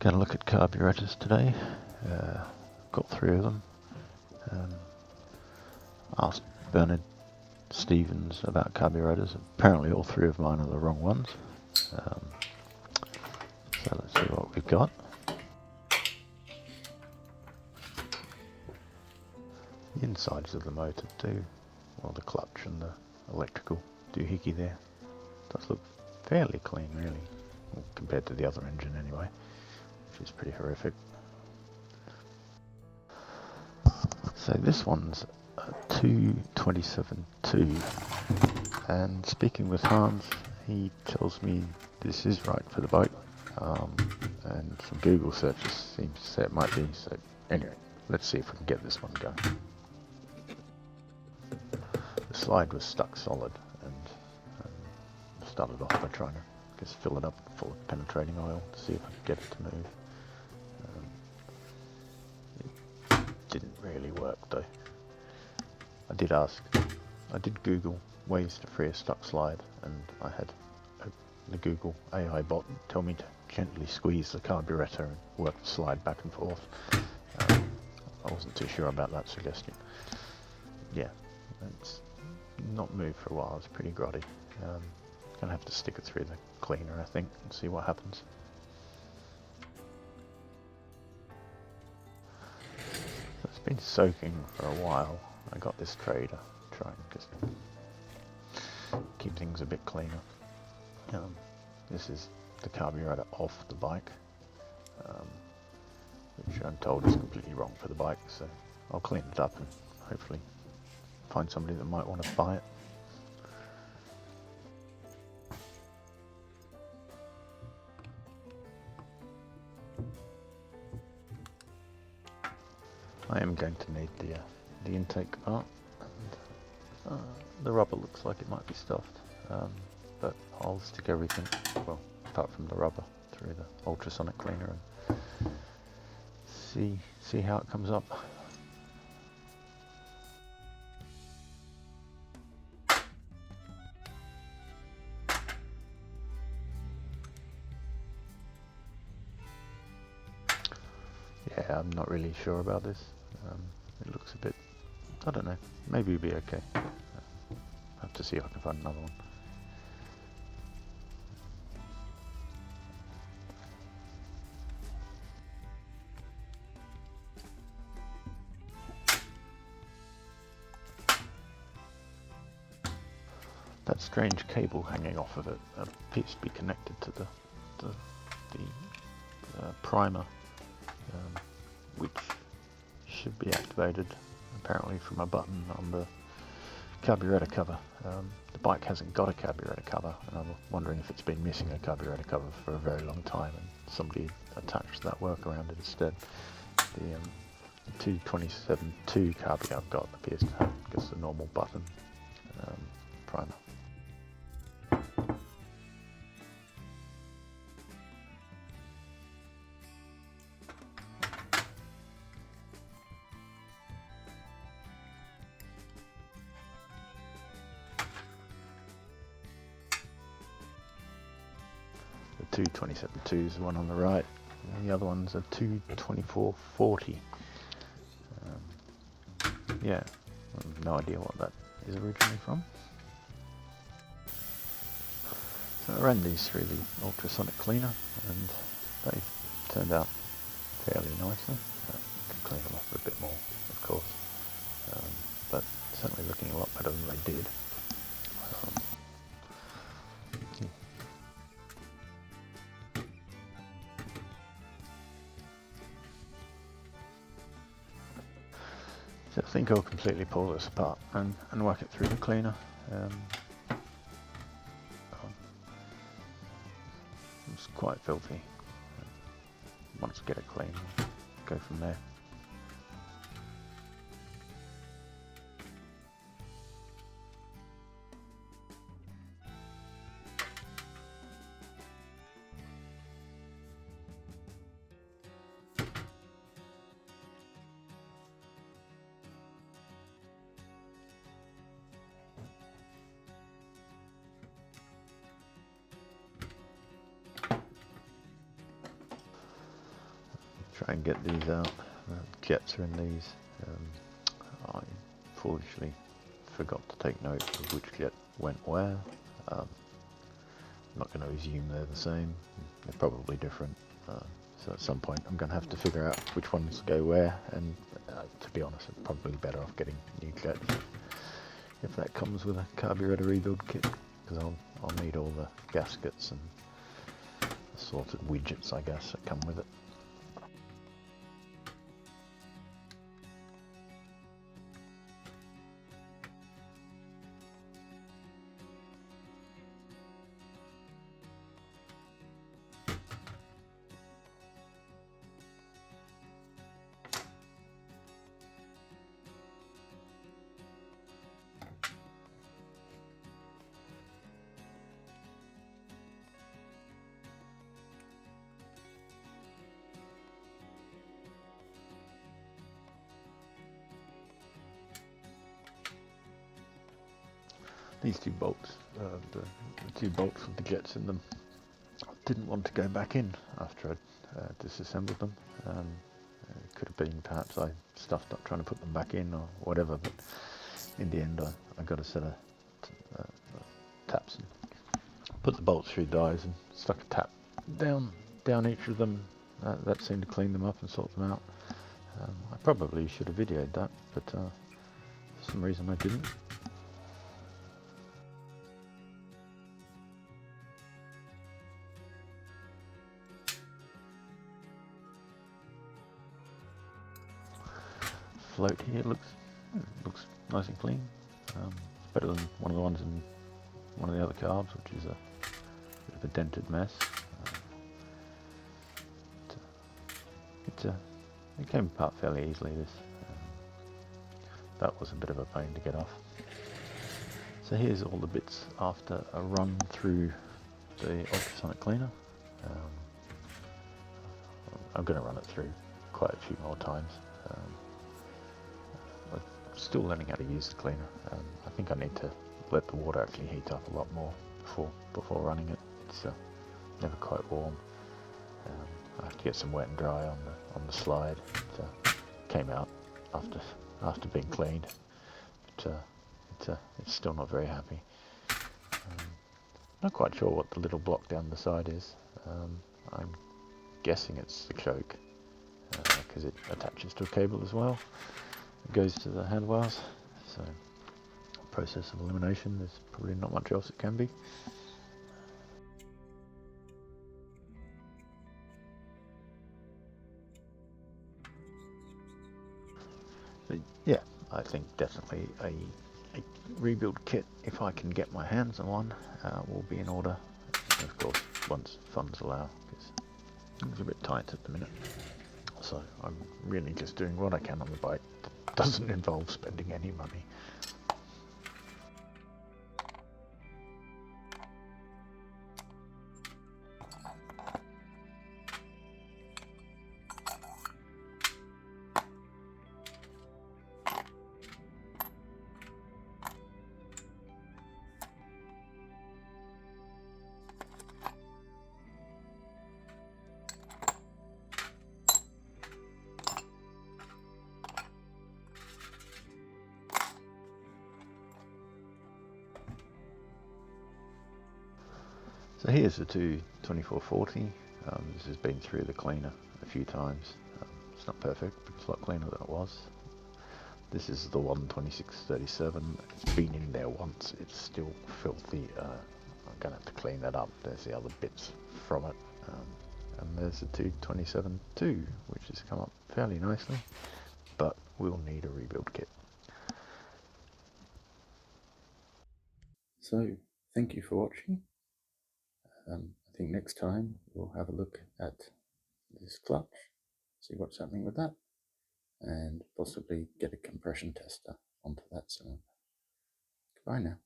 Going to look at carburettors today. Got 3 of them. Asked Bernard Stevens about carburettors. Apparently all 3 of mine are the wrong ones. So let's see what we've got. The insides of the motor do, well, the clutch and the electrical doohickey there does look fairly clean, really, well, compared to the other engine anyway, which is pretty horrific. So this one's a 227.2, and speaking with Hans, he tells me this is right for the bike, and some Google searches seems to say it might be. So anyway, let's see if we can get this one going. The slide was stuck solid, and started off by trying to just fill it up full of penetrating oil to see if I could get it to move. It didn't really work though. I did Google ways to free a stuck slide, and I had the Google AI bot tell me to gently squeeze the carburetor and work the slide back and forth. I wasn't too sure about that suggestion. Yeah, it's not moved for a while. It's pretty grotty. Gonna have to stick it through the cleaner, I think, and see what happens. So it's been soaking for a while. I got this tray to try and just keep things a bit cleaner. This is the carburetor off the bike, which I'm told is completely wrong for the bike, so I'll clean it up and hopefully find somebody that might want to buy it. I am going to need the intake part, and the rubber looks like it might be stuffed, but I'll stick everything, well, apart from the rubber, through the ultrasonic cleaner and see how it comes up. Yeah, I'm not really sure about this. It looks a bit, I don't know, maybe it'll be okay. I'll have to see if I can find another one. That strange cable hanging off of it appears to be connected to the primer, which should be activated apparently from a button on the carburetor cover. The bike hasn't got a carburetor cover, and I'm wondering if it's been missing a carburetor cover for a very long time and somebody attached that work around it instead. The 227.2 carburetor I've got appears to have just a normal button primer. The 227.2 is the one on the right, and the other one's a 224.40. Yeah, I have no idea what that is originally from. So I ran these through the ultrasonic cleaner, and they've turned out fairly nicely. I could clean them off a bit more, of course, but certainly looking a lot better than they did. So I think I'll completely pull this apart and work it through the cleaner. It's quite filthy. Once I get it clean, I'll go from there. try and get these out. Jets are in these. I foolishly forgot to take note of which jet went where. I'm not going to assume they're the same. They're probably different. So at some point I'm going to have to figure out which ones go where, and to be honest, I'm probably better off getting new jets if that comes with a carburetor rebuild kit, because I'll need all the gaskets and assorted widgets, I guess, that come with it. These two bolts, the two bolts with the jets in them, didn't want to go back in after I'd disassembled them. It could have been perhaps I stuffed up trying to put them back in or whatever, but in the end I got a set of taps and put the bolts through the eyes and stuck a tap down each of them. That seemed to clean them up and sort them out. I probably should have videoed that, but for some reason I didn't. Float here looks nice and clean. It's better than one of the ones in one of the other carbs, which is a bit of a dented mess. It came apart fairly easily. That was a bit of a pain to get off. So here's all the bits after a run through the ultrasonic cleaner. I'm going to run it through quite a few more times. I'm still learning how to use the cleaner. I think I need to let the water actually heat up a lot more before running it. It's never quite warm. I have to get some wet and dry on the slide. It came out after being cleaned, but it's still not very happy. Not quite sure what the little block down the side is. I'm guessing it's the choke, because it attaches to a cable as well. It goes to the handlebars, so process of elimination. There's probably not much else it can be. But yeah, I think definitely a rebuild kit, if I can get my hands on one, will be in order. And of course, once funds allow, because things are a bit tight at the minute. So I'm really just doing what I can on the bike that doesn't involve spending any money. So here's the 2440. This has been through the cleaner a few times. It's not perfect, but it's a lot cleaner than it was. This is the 12637. It's been in there once. It's still filthy. I'm going to have to clean that up. There's the other bits from it. And there's the 2272, which has come up fairly nicely, but we'll need a rebuild kit. So, thank you for watching. I think next time we'll have a look at this clutch, see what's happening with that, and possibly get a compression tester onto that cylinder. Goodbye now.